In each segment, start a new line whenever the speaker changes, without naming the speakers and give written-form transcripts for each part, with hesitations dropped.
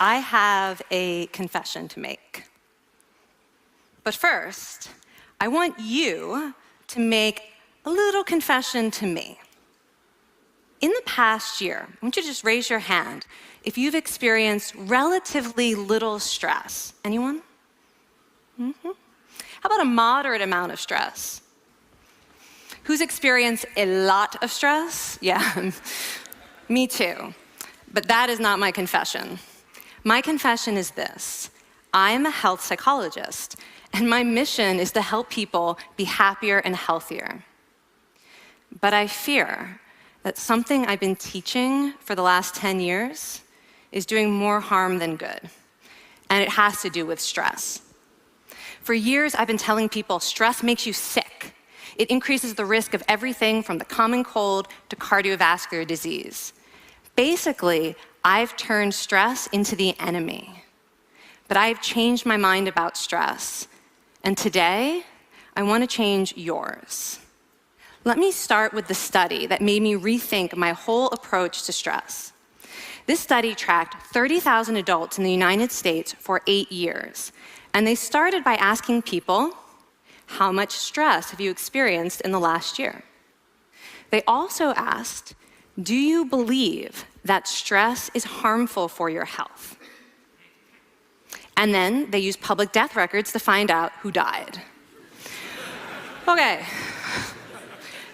I have a confession to make. But first, I want you to make a little confession to me. In the past year, I want you to just raise your hand if you've experienced relatively little stress. Anyone? How about a moderate amount of stress? Who's experienced a lot of stress? Yeah, me too. But that is not my confession. My confession is this: I am a health psychologist, and my mission is to help people be happier and healthier. But I fear that something I've been teaching for the last 10 years is doing more harm than good, and it has to do with stress. For years, I've been telling people stress makes you sick. It increases the risk of everything from the common cold to cardiovascular disease. Basically, I've turned stress into the enemy. But I've changed my mind about stress, and today, I want to change yours. Let me start with the study that made me rethink my whole approach to stress. This study tracked 30,000 adults in the United States for 8 years, and they started by asking people, how much stress have you experienced in the last year? They also asked, do you believe that stress is harmful for your health? And then they used public death records to find out who died. Okay.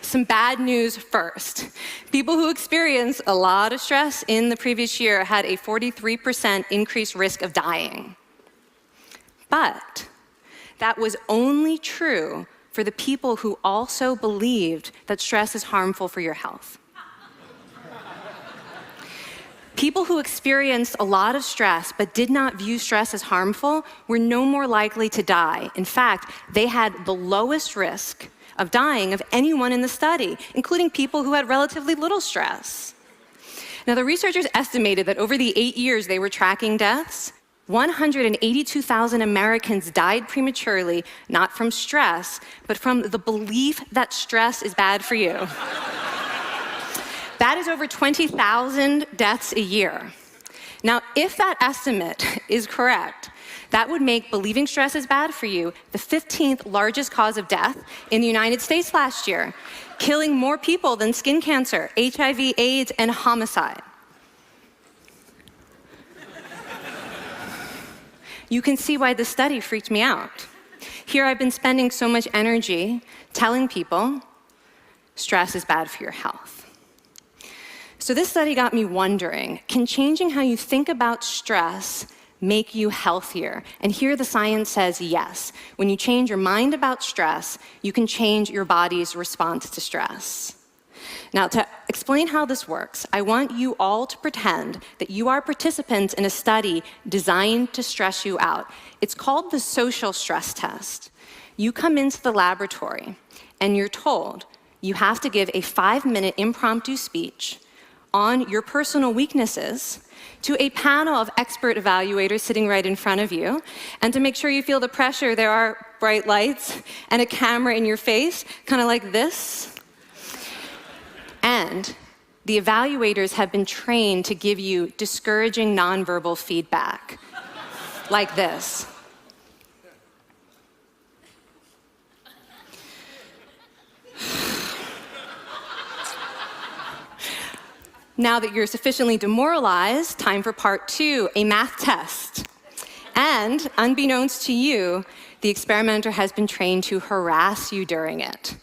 Some bad news first. People who experienced a lot of stress in the previous year had a 43% increased risk of dying. But that was only true for the people who also believed that stress is harmful for your health. People who experienced a lot of stress but did not view stress as harmful were no more likely to die. In fact, they had the lowest risk of dying of anyone in the study, including people who had relatively little stress. Now, the researchers estimated that over the 8 years they were tracking deaths, 182,000 Americans died prematurely, not from stress, but from the belief that stress is bad for you. That is over 20,000 deaths a year. Now, if that estimate is correct, that would make believing stress is bad for you the 15th largest cause of death in the United States last year, killing more people than skin cancer, HIV, AIDS, and homicide. You can see why this study freaked me out. Here I've been spending so much energy telling people stress is bad for your health. So this study got me wondering, can changing how you think about stress make you healthier? And here the science says yes. When you change your mind about stress, you can change your body's response to stress. Now, to explain how this works, I want you all to pretend that you are participants in a study designed to stress you out. It's called the social stress test. You come into the laboratory, and you're told you have to give a 5-minute impromptu speech on your personal weaknesses to a panel of expert evaluators sitting right in front of you. And to make sure you feel the pressure, there are bright lights and a camera in your face, kind of like this. And the evaluators have been trained to give you discouraging nonverbal feedback, like this. Now that you're sufficiently demoralized, time for part 2, a math test. And unbeknownst to you, the experimenter has been trained to harass you during it.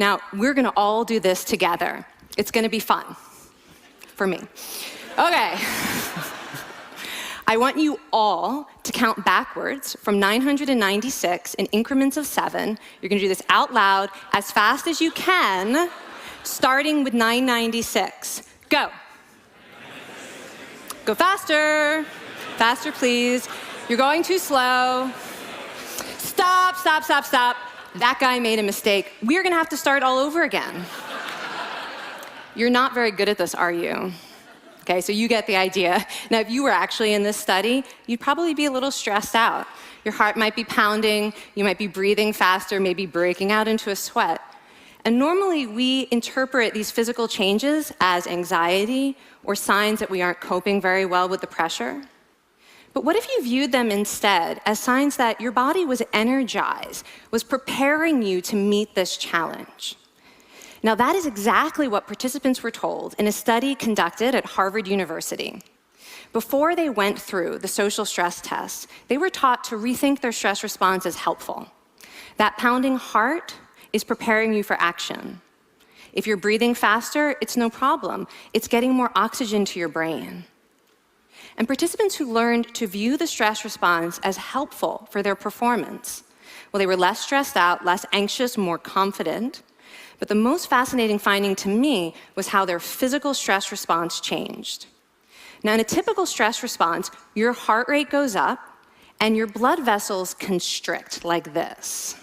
Now, we're gonna all do this together. It's gonna be fun, for me. Okay. I want you all to count backwards from 996 in increments of 7. You're gonna do this out loud as fast as you can, starting with 996. Go. Go faster. Faster, please. You're going too slow. Stop, stop, stop, stop. That guy made a mistake. We're gonna have to start all over again. You're not very good at this, are you? Okay, so you get the idea. Now, if you were actually in this study, you'd probably be a little stressed out. Your heart might be pounding, you might be breathing faster, maybe breaking out into a sweat. And normally we interpret these physical changes as anxiety or signs that we aren't coping very well with the pressure. But what if you viewed them instead as signs that your body was energized, was preparing you to meet this challenge? Now, that is exactly what participants were told in a study conducted at Harvard University. Before they went through the social stress test, they were taught to rethink their stress response as helpful. That pounding heart is preparing you for action. If you're breathing faster, it's no problem. It's getting more oxygen to your brain. And participants who learned to view the stress response as helpful for their performance, well, they were less stressed out, less anxious, more confident. But the most fascinating finding to me was how their physical stress response changed. Now, in a typical stress response, your heart rate goes up and your blood vessels constrict like this.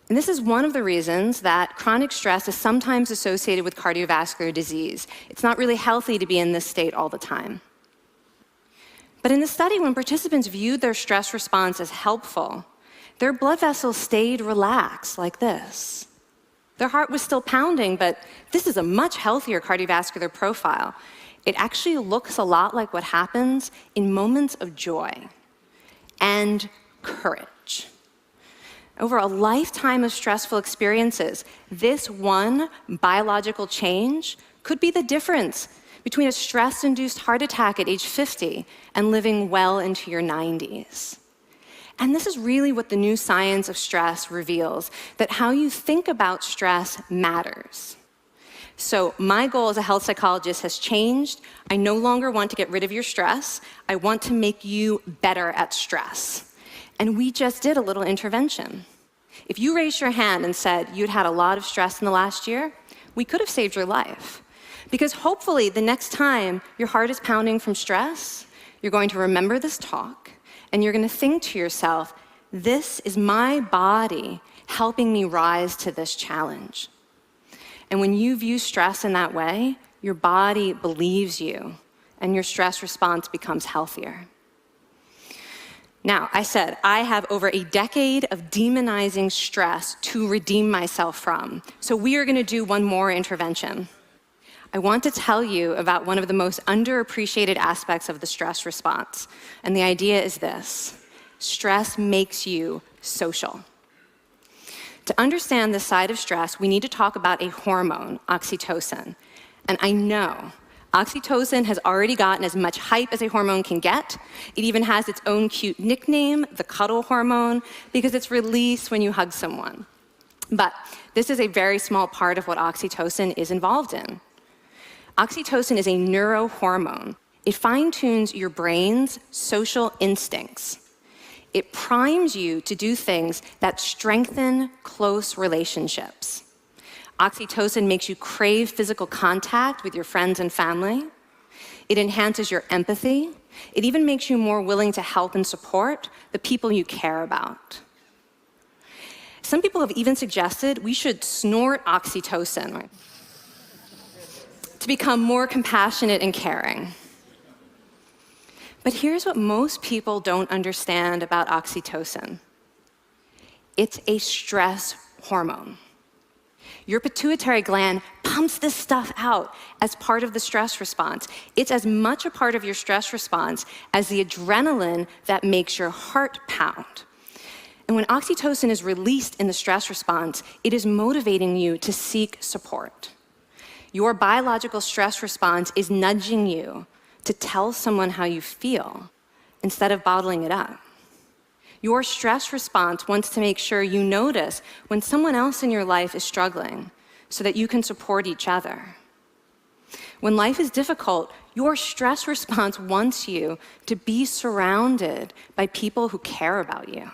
And this is one of the reasons that chronic stress is sometimes associated with cardiovascular disease. It's not really healthy to be in this state all the time. But in the study, when participants viewed their stress response as helpful, their blood vessels stayed relaxed like this. Their heart was still pounding, but this is a much healthier cardiovascular profile. It actually looks a lot like what happens in moments of joy and courage. Over a lifetime of stressful experiences, this one biological change could be the difference between a stress-induced heart attack at age 50 and living well into your 90s. And this is really what the new science of stress reveals, that how you think about stress matters. So my goal as a health psychologist has changed. I no longer want to get rid of your stress. I want to make you better at stress. And we just did a little intervention. If you raised your hand and said you'd had a lot of stress in the last year, we could have saved your life. Because hopefully the next time your heart is pounding from stress, you're going to remember this talk, and you're going to think to yourself, this is my body helping me rise to this challenge. And when you view stress in that way, your body believes you, and your stress response becomes healthier. Now, I said I have over a decade of demonizing stress to redeem myself from. So we are going to do one more intervention. I want to tell you about one of the most underappreciated aspects of the stress response. And the idea is this: stress makes you social. To understand this side of stress, we need to talk about a hormone, oxytocin. And I know oxytocin has already gotten as much hype as a hormone can get. It even has its own cute nickname, the cuddle hormone, because it's released when you hug someone. But this is a very small part of what oxytocin is involved in. Oxytocin is a neurohormone. It fine-tunes your brain's social instincts. It primes you to do things that strengthen close relationships. Oxytocin makes you crave physical contact with your friends and family. It enhances your empathy. It even makes you more willing to help and support the people you care about. Some people have even suggested we should snort oxytocin, right, to become more compassionate and caring. But here's what most people don't understand about oxytocin. It's a stress hormone. Your pituitary gland pumps this stuff out as part of the stress response. It's as much a part of your stress response as the adrenaline that makes your heart pound. And when oxytocin is released in the stress response, it is motivating you to seek support. Your biological stress response is nudging you to tell someone how you feel instead of bottling it up. Your stress response wants to make sure you notice when someone else in your life is struggling so that you can support each other. When life is difficult, your stress response wants you to be surrounded by people who care about you.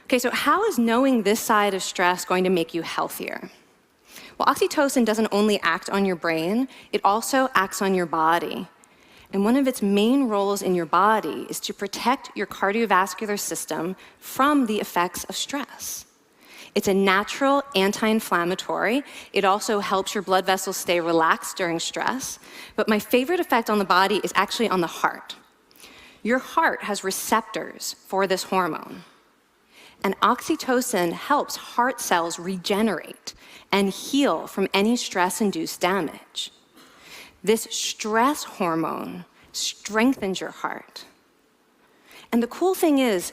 Okay, so how is knowing this side of stress going to make you healthier? Well, oxytocin doesn't only act on your brain, it also acts on your body. And one of its main roles in your body is to protect your cardiovascular system from the effects of stress. It's a natural anti-inflammatory. It also helps your blood vessels stay relaxed during stress. But my favorite effect on the body is actually on the heart. Your heart has receptors for this hormone. And oxytocin helps heart cells regenerate and heal from any stress-induced damage. This stress hormone strengthens your heart. And the cool thing is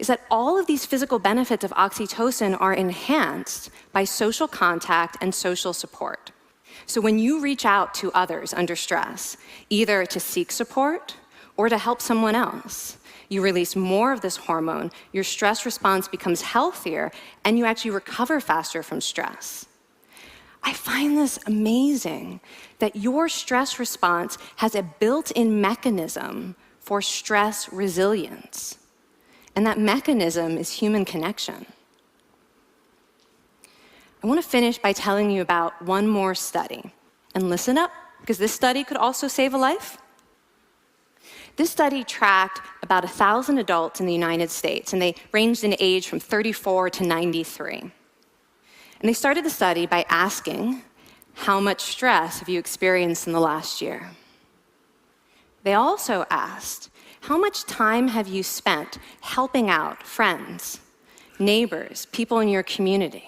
that all of these physical benefits of oxytocin are enhanced by social contact and social support. So when you reach out to others under stress, either to seek support or to help someone else, you release more of this hormone, your stress response becomes healthier, and you actually recover faster from stress. I find this amazing that your stress response has a built-in mechanism for stress resilience. And that mechanism is human connection. I want to finish by telling you about one more study. And listen up, because this study could also save a life. This study tracked about 1,000 adults in the United States, and they ranged in age from 34 to 93. And they started the study by asking, how much stress have you experienced in the last year? They also asked, how much time have you spent helping out friends, neighbors, people in your community?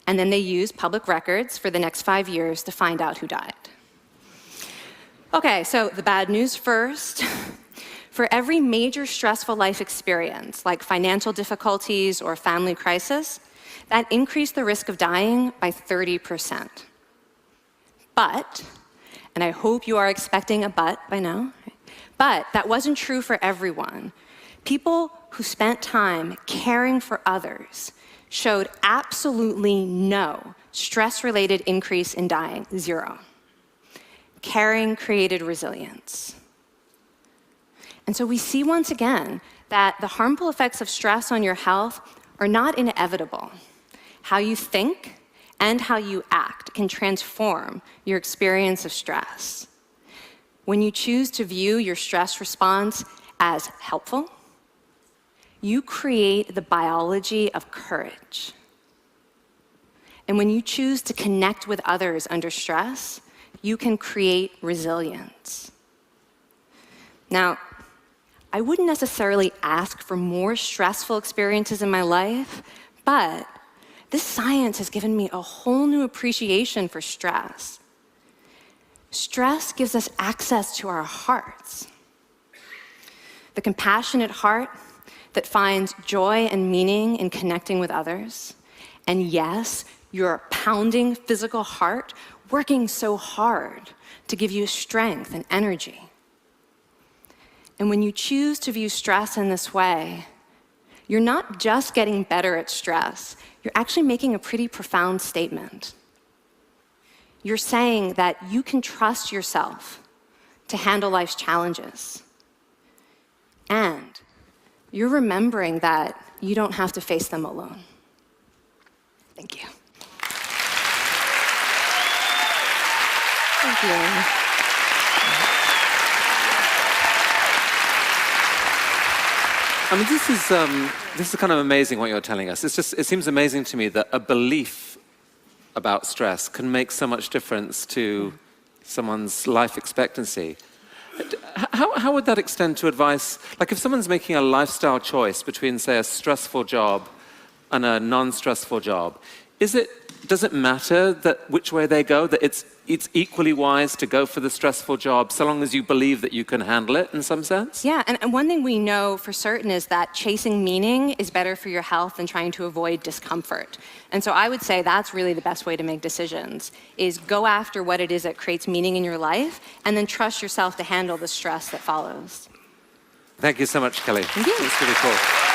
And then they used public records for the next 5 years to find out who died. Okay, so the bad news first. For every major stressful life experience, like financial difficulties or family crisis, that increased the risk of dying by 30%. But, and I hope you are expecting a but by now, but that wasn't true for everyone. People who spent time caring for others showed absolutely no stress-related increase in dying, 0. Caring created resilience. And so we see once again that the harmful effects of stress on your health are not inevitable. How you think and how you act can transform your experience of stress. When you choose to view your stress response as helpful, you create the biology of courage. And when you choose to connect with others under stress, you can create resilience. Now, I wouldn't necessarily ask for more stressful experiences in my life, but this science has given me a whole new appreciation for stress. Stress gives us access to our hearts. The compassionate heart that finds joy and meaning in connecting with others. And yes, your pounding physical heart working so hard to give you strength and energy. And when you choose to view stress in this way, you're not just getting better at stress, you're actually making a pretty profound statement. You're saying that you can trust yourself to handle life's challenges. And you're remembering that you don't have to face them alone. Thank you. Thank you.
I mean, this is kind of amazing what you're telling us. It seems amazing to me that a belief about stress can make so much difference to someone's life expectancy. How would that extend to advice? Like if someone's making a lifestyle choice between, say, a stressful job and a non-stressful job, does it matter that which way they go, that it's equally wise to go for the stressful job so long as you believe that you can handle it in some sense?
Yeah, and one thing we know for certain is that chasing meaning is better for your health than trying to avoid discomfort. And so I would say that's really the best way to make decisions, is go after what it is that creates meaning in your life, and then trust yourself to handle the stress that follows.
Thank you so much, Kelly.
Thank you.
It's really cool.